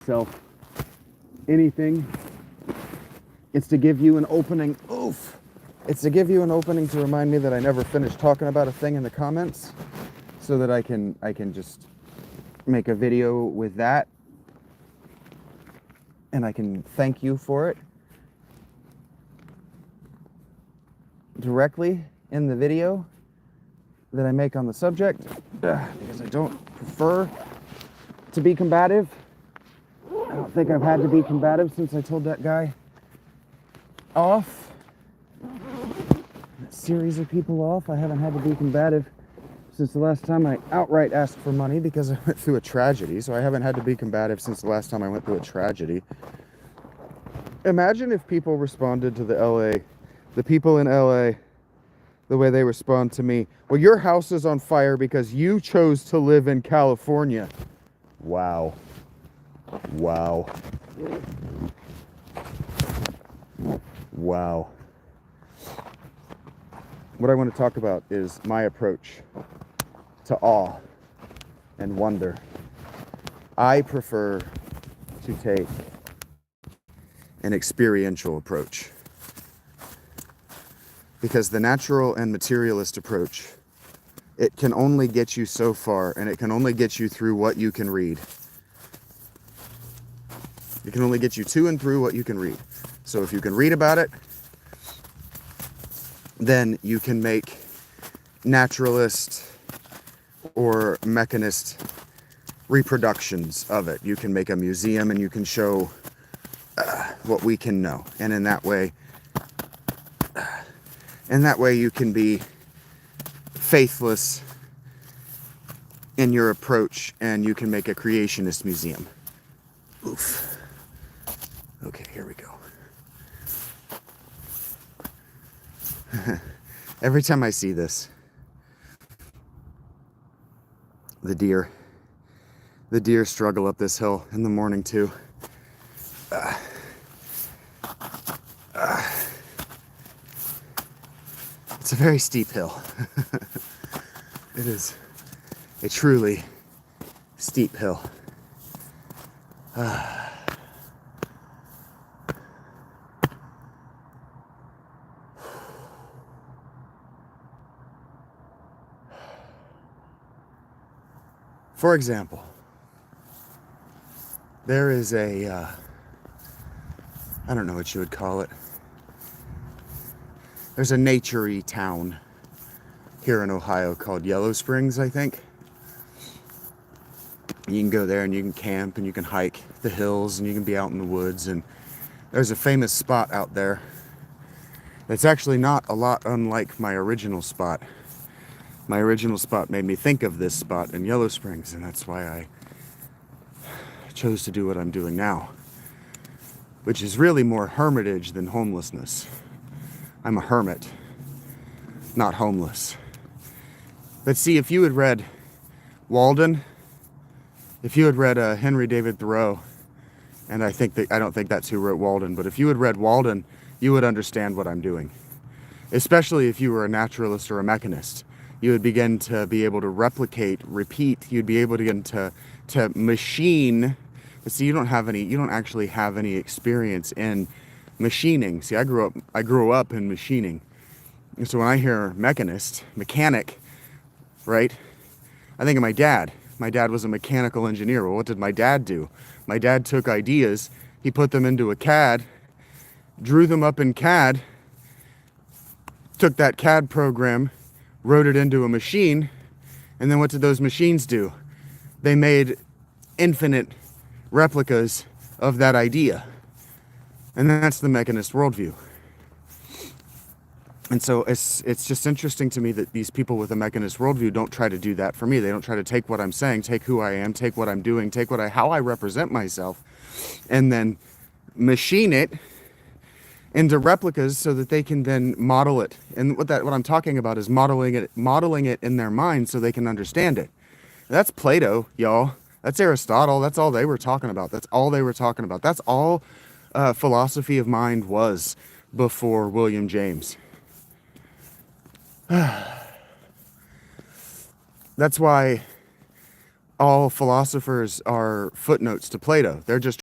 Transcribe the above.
myself anything. It's to give you an opening. Oof. It's to give you an opening to remind me that I never finished talking about a thing in the comments, so that I can just make a video with that, and I can thank you for it directly in the video that I make on the subject, because I don't prefer to be combative. I don't think I've had to be combative since I told that guy off. That series of people off. I haven't had to be combative since the last time I outright asked for money because I went through a tragedy. So I haven't had to be combative since the last time I went through a tragedy. Imagine if people responded to the people in LA, the way they respond to me. Well, your house is on fire because you chose to live in California. Wow. Wow. Wow. What I want to talk about is my approach to awe and wonder. I prefer to take an experiential approach, because the natural and materialist approach, it can only get you so far, and it can only get you through what you can read. It can only get you to and through what you can read. So if you can read about it, then you can make naturalist or mechanist reproductions of it. You can make a museum and you can show what we can know. And in that way you can be faithless in your approach, and you can make a creationist museum. Oof. Okay, here we go. Every time I see this, the deer struggle up this hill in the morning too. It's a very steep hill. It is a truly steep hill. For example, there is I don't know what you would call it. There's a nature-y town here in Ohio called Yellow Springs, I think. You can go there and you can camp and you can hike the hills and you can be out in the woods. And there's a famous spot out there that's actually not a lot unlike my original spot. My original spot made me think of this spot in Yellow Springs, and that's why I chose to do what I'm doing now, which is really more hermitage than homelessness. I'm a hermit, not homeless. But see, if you had read Walden, if you had read Henry David Thoreau, and I don't think that's who wrote Walden, but if you had read Walden, you would understand what I'm doing. Especially if you were a naturalist or a mechanist. You would begin to be able to replicate, repeat. You'd be able to begin to machine. But see, you don't actually have any experience in machining. See, I grew up in machining. And so when I hear mechanic, right? I think of my dad. My dad was a mechanical engineer. Well, what did my dad do? My dad took ideas, he put them into a CAD, drew them up in CAD, took that CAD program, wrote it into a machine, and then what did those machines do? They made infinite replicas of that idea. And that's the mechanist worldview. And so it's just interesting to me that these people with a mechanist worldview don't try to do that for me. They don't try to take what I'm saying, take who I am, take what I'm doing, take how I represent myself, and then machine it into replicas so that they can then model it. And what I'm talking about is modeling it in their mind so they can understand it. That's Plato, y'all. That's Aristotle. That's all they were talking about. That's all philosophy of mind was before William James. That's why all philosophers are footnotes to Plato. They're just